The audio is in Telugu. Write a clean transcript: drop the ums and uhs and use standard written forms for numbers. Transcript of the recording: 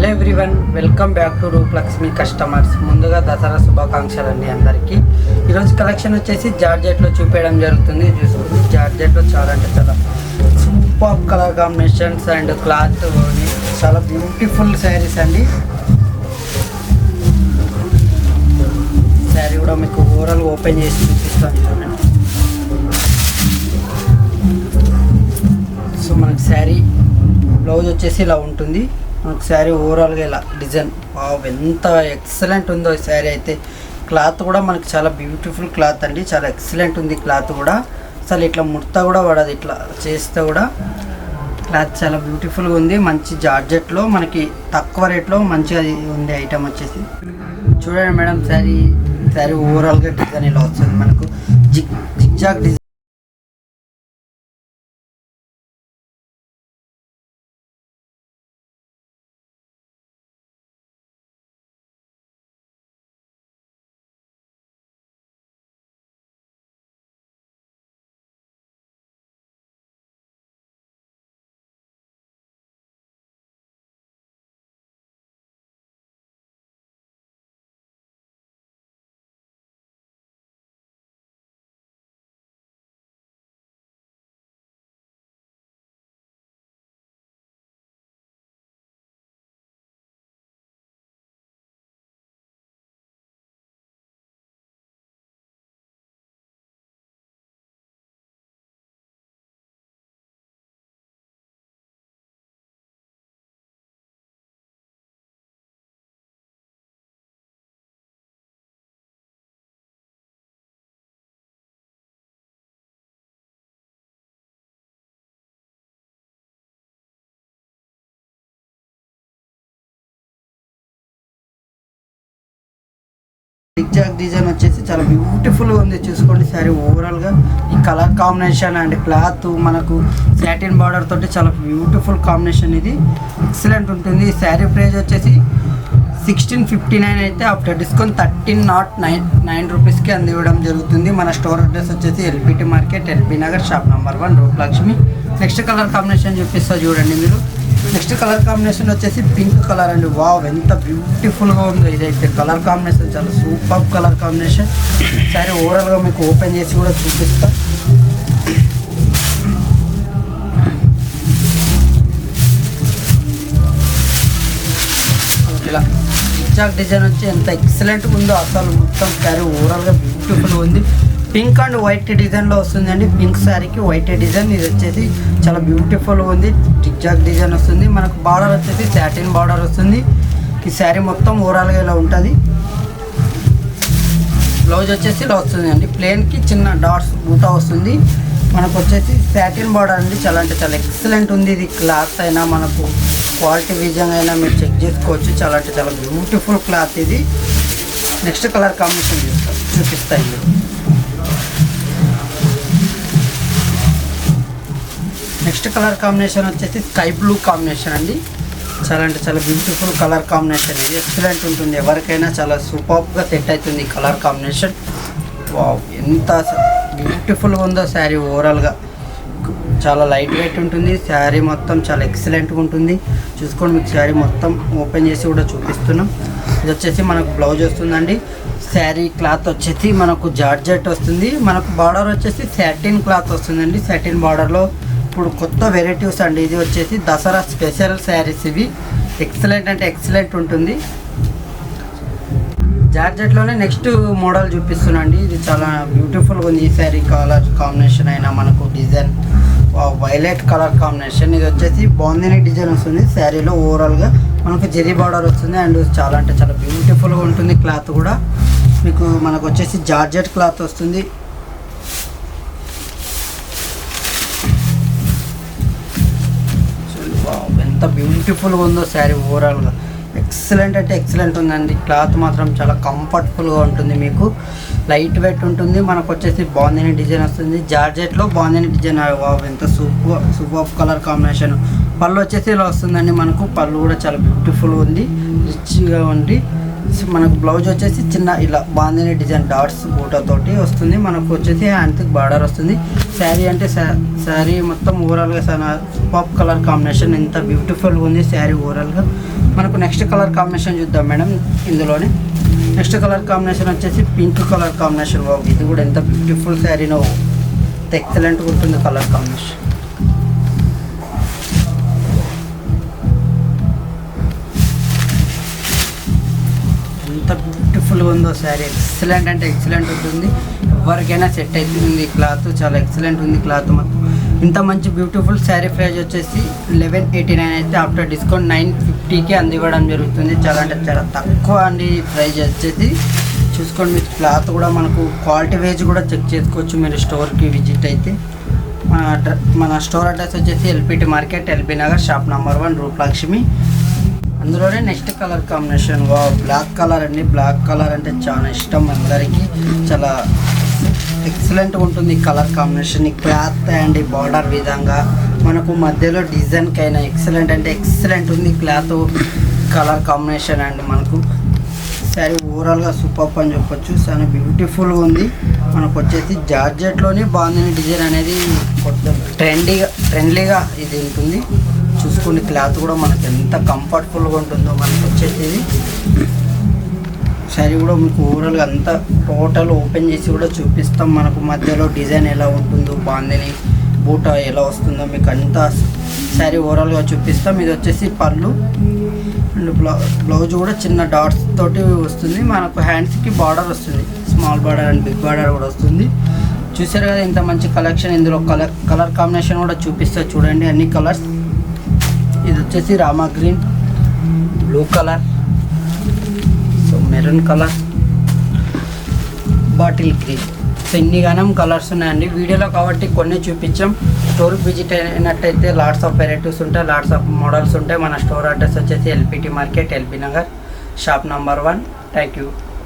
Hello everyone, welcome back to Rupalakshmi customers. ముందుగా దసరా శుభాకాంక్షలు అండి అందరికీ. ఈరోజు కలెక్షన్ వచ్చేసి జార్జెట్లో చూపించడం జరుగుతుంది. చూసుకుంటే జార్జెట్లో చాలా అంటే చాలా super colour combinations and cloth చాలా బ్యూటిఫుల్ శారీస్ అండి. శారీ కూడా మీకు ఓవరాల్ ఓపెన్ చేసి చూపిస్తాను చూడండి. సో మనకి శారీ బ్లౌజ్ వచ్చేసి ఇలా ఉంటుంది. మనకు శారీ ఓవరాల్గా ఇలా డిజైన్ ఎంత ఎక్సలెంట్ ఉందో ఈ శారీ అయితే. క్లాత్ కూడా మనకి చాలా బ్యూటిఫుల్ క్లాత్ అండి, చాలా ఎక్సలెంట్ ఉంది క్లాత్ కూడా. అసలు ఇట్లా ముడత కూడా పడదు, ఇట్లా చేస్తే కూడా క్లాత్ చాలా బ్యూటిఫుల్గా ఉంది. మంచి జార్జెట్లో మనకి తక్కువ రేట్లో మంచిగా ఉంది ఐటమ్ వచ్చేసి. చూడండి మేడం, శారీ ఓవరాల్గా డిజైన్ ఇలా వస్తుంది మనకు జిగ్జాగ్ డిజైన్. జిగ్జాగ్ డిజైన్ వచ్చేసి చాలా బ్యూటిఫుల్గా ఉంది. చూసుకోండి శారీ ఓవరాల్గా ఈ కలర్ కాంబినేషన్ అండ్ క్లాత్ మనకు సాటిన్ బార్డర్ తోటి చాలా బ్యూటిఫుల్ కాంబినేషన్. ఇది ఎక్సలెంట్ ఉంటుంది. ఈ శారీ ప్రైస్ వచ్చేసి 1659 అయితే ఆఫ్టర్ డిస్కౌంట్ 1309 రూపీస్కి అందివ్వడం జరుగుతుంది. మన స్టోర్ అడ్రస్ వచ్చేసి LPT market, LB Nagar, shop number 1, Rupalakshmi. Next colour combination చూపిస్తా చూడండి మీరు. నెక్స్ట్ కలర్ కాంబినేషన్ వచ్చేసి పింక్ కలర్ అండి. వావ్, ఎంత బ్యూటిఫుల్గా ఉందో ఇదైతే. కలర్ కాంబినేషన్ చాలా సూపర్ కలర్ కాంబినేషన్. సరే ఓవరాల్గా మీకు ఓపెన్ చేసి కూడా చూపిస్తా. ఇలా జిగ్జాగ్ డిజైన్ వచ్చి ఎంత ఎక్సలెంట్గా ఉందో అసలు. మొత్తం శారీ ఓవరాల్గా బ్యూటిఫుల్గా ఉంది. పింక్ అండ్ వైట్ డిజైన్లో వస్తుందండి. పింక్ శారీకి వైట్ డిజైన్. ఇది వచ్చేసి చాలా బ్యూటిఫుల్గా ఉంది. జిగ్జాగ్ డిజైన్ వస్తుంది. మనకు బార్డర్ వచ్చేసి సాటిన్ బార్డర్ వస్తుంది. ఈ శారీ మొత్తం ఓవరాల్గా ఇలా ఉంటుంది. బ్లౌజ్ వచ్చేసి ఇలా వస్తుంది అండి. ప్లెయిన్కి చిన్న డాట్స్ బూటా వస్తుంది. మనకు వచ్చేసి సాటిన్ బార్డర్ అండి. చాలా అంటే చాలా ఎక్సలెంట్ ఉంది. ఇది క్లాత్ అయినా మనకు క్వాలిటీ విజంగా అయినా మీరు చెక్ చేసుకోవచ్చు. చాలా అంటే చాలా బ్యూటిఫుల్ క్లాత్ ఇది. నెక్స్ట్ కలర్ కాంబినేషన్ చూపిస్తాయి. నెక్స్ట్ కలర్ కాంబినేషన్ వచ్చేసి స్కై బ్లూ కాంబినేషన్ అండి. చాలా అంటే చాలా బ్యూటిఫుల్ కలర్ కాంబినేషన్. ఇది ఎక్సలెంట్ ఉంటుంది. ఎవరికైనా చాలా సూపర్గా సెట్ అవుతుంది ఈ కలర్ కాంబినేషన్. వావ్, ఎంత బ్యూటిఫుల్గా ఉందో శారీ ఓవరాల్గా. చాలా లైట్ వెయిట్ ఉంటుంది శారీ మొత్తం. చాలా ఎక్సలెంట్గా ఉంటుంది. చూసుకోండి, మీకు శారీ మొత్తం ఓపెన్ చేసి కూడా చూపిస్తున్నాం. ఇది వచ్చేసి మనకు బ్లౌజ్ వస్తుందండి. శారీ క్లాత్ వచ్చేసి మనకు జార్జెట్ వస్తుంది. మనకు బార్డర్ వచ్చేసి సాటిన్ క్లాత్ వస్తుందండి. సాటిన్ బార్డర్లో ఇప్పుడు కొత్త వెరైటీస్ అండి. ఇది వచ్చేసి దసరా స్పెషల్ శారీస్. ఇవి ఎక్సలెంట్ అంటే ఎక్సలెంట్ ఉంటుంది. జార్జెట్లోనే నెక్స్ట్ మోడల్ చూపిస్తున్నా అండి. ఇది చాలా బ్యూటిఫుల్గా ఉంది. ఈ శారీ కలర్ కాంబినేషన్ అయినా మనకు డిజైన్ వైలెట్ కలర్ కాంబినేషన్. ఇది వచ్చేసి బాందిని డిజైన్ వస్తుంది. శారీలో ఓవరాల్గా మనకు జెరీ బార్డర్ వస్తుంది. అండ్ చాలా అంటే చాలా బ్యూటిఫుల్గా ఉంటుంది. క్లాత్ కూడా మీకు మనకు వచ్చేసి జార్జెట్ క్లాత్ వస్తుంది. ఎంత బ్యూటిఫుల్గా ఉందో శారీ ఓవరాల్గా. ఎక్సలెంట్ అంటే ఎక్సలెంట్ ఉందండి. క్లాత్ మాత్రం చాలా కంఫర్టబుల్గా ఉంటుంది. మీకు లైట్ వెయిట్ ఉంటుంది. మనకు వచ్చేసి బాందిని డిజైన్ వస్తుంది. జార్జెట్లో బాందిని డిజైన్. ఎంత సూపర్ కలర్ కాంబినేషన్. పళ్ళు వచ్చేసి ఇలా వస్తుందండి. మనకు పళ్ళు కూడా చాలా బ్యూటిఫుల్గా ఉంది, రిచ్గా ఉంది. మనకు బ్లౌజ్ వచ్చేసి చిన్న ఇలా బాందిని డిజైన్ డాట్స్ బూటాతోటి వస్తుంది. మనకు వచ్చేసి హ్యాండ్కి బార్డర్ వస్తుంది. శారీ అంటే శారీ మొత్తం ఓవరాల్గా పాప్ కలర్ కాంబినేషన్ ఎంత బ్యూటిఫుల్గా ఉంది శారీ ఓవరాల్గా. మనకు నెక్స్ట్ కలర్ కాంబినేషన్ చూద్దాం మేడం. ఇందులోనే నెక్స్ట్ కలర్ కాంబినేషన్ వచ్చేసి పింక్ కలర్ కాంబినేషన్. ఇది కూడా ఎంత బ్యూటిఫుల్ శారీనో, ఎక్సలెంట్గా ఉంటుంది కలర్ కాంబినేషన్. ఎంత బ్యూటిఫుల్గా ఉందో శారీ, ఎక్సలెంట్ అంటే ఎక్సలెంట్ ఉంటుంది. ఎవరికైనా సెట్ అవుతుంది. క్లాత్ చాలా ఎక్సలెంట్ ఉంది. క్లాత్ మొత్తం ఇంత మంచి బ్యూటిఫుల్ శారీ ప్రైస్ వచ్చేసి 1189 అయితే ఆఫ్టర్ డిస్కౌంట్ 950కి అందివ్వడం జరుగుతుంది. చాలా అంటే చాలా తక్కువ అండి ప్రైస్ వచ్చేసి. చూసుకోండి, మీకు క్లాత్ కూడా మనకు క్వాలిటీ వైజ్ కూడా చెక్ చేసుకోవచ్చు మీరు స్టోర్కి విజిట్ అయితే. మన స్టోర్ అడ్రస్ వచ్చేసి LPT market, LB Nagar, shop number 1, Roopalakshmi. అందులోనే next colour combination black colour అండి. బ్లాక్ కలర్ అంటే చాలా ఇష్టం అందరికీ. చాలా ఎక్సలెంట్గా ఉంటుంది కలర్ కాంబినేషన్. ఈ క్లాత్ అండ్ బార్డర్ విధంగా మనకు మధ్యలో డిజైన్కి అయినా ఎక్సలెంట్ అంటే ఎక్సలెంట్ ఉంది క్లాత్ కలర్ కాంబినేషన్. అండ్ మనకు శారీ ఓవరాల్గా సూపర్ అని చెప్పొచ్చు. చాలా బ్యూటిఫుల్గా ఉంది. మనకు వచ్చేసి జార్జెట్లోనే బాగుంది డిజైన్ అనేది. ట్రెండ్లీగా ఇది ఉంటుంది. చూసుకోండి, క్లాత్ కూడా మనకు ఎంత కంఫర్టబుల్గా ఉంటుందో. మనకు వచ్చేసి ఇది శారీ కూడా మీకు ఓవరాల్గా అంతా టోటల్ ఓపెన్ చేసి కూడా చూపిస్తాం. మనకు మధ్యలో డిజైన్ ఎలా ఉంటుందో, బాందిని బూట ఎలా వస్తుందో మీకు అంతా శారీ ఓవరాల్గా చూపిస్తాం. ఇది వచ్చేసి పళ్ళు అండ్ బ్లౌజ్ కూడా చిన్న డాట్స్ తోటి వస్తుంది. మనకు హ్యాండ్స్కి బార్డర్ వస్తుంది, small border and big border కూడా వస్తుంది. చూసారు కదా ఇంత మంచి కలెక్షన్. ఇందులో కలర్ కాంబినేషన్ కూడా చూపిస్తా చూడండి, అన్ని కలర్స్. ఇది వచ్చేసి Rama green, blue colour, so maroon colour, bottle green. So ఇన్ని గానం కలర్స్ ఉన్నాయండి వీడియోలో కాబట్టి కొన్ని చూపించాం. స్టోర్కి విజిట్ అయినట్టయితే లాట్స్ ఆఫ్ వెరైటీస్ ఉంటాయి, లాట్స్ ఆఫ్ మోడల్స్ ఉంటాయి. మన స్టోర్ అడ్రస్ వచ్చేసి LPT market, LB Nagar, shop number 1. Thank you.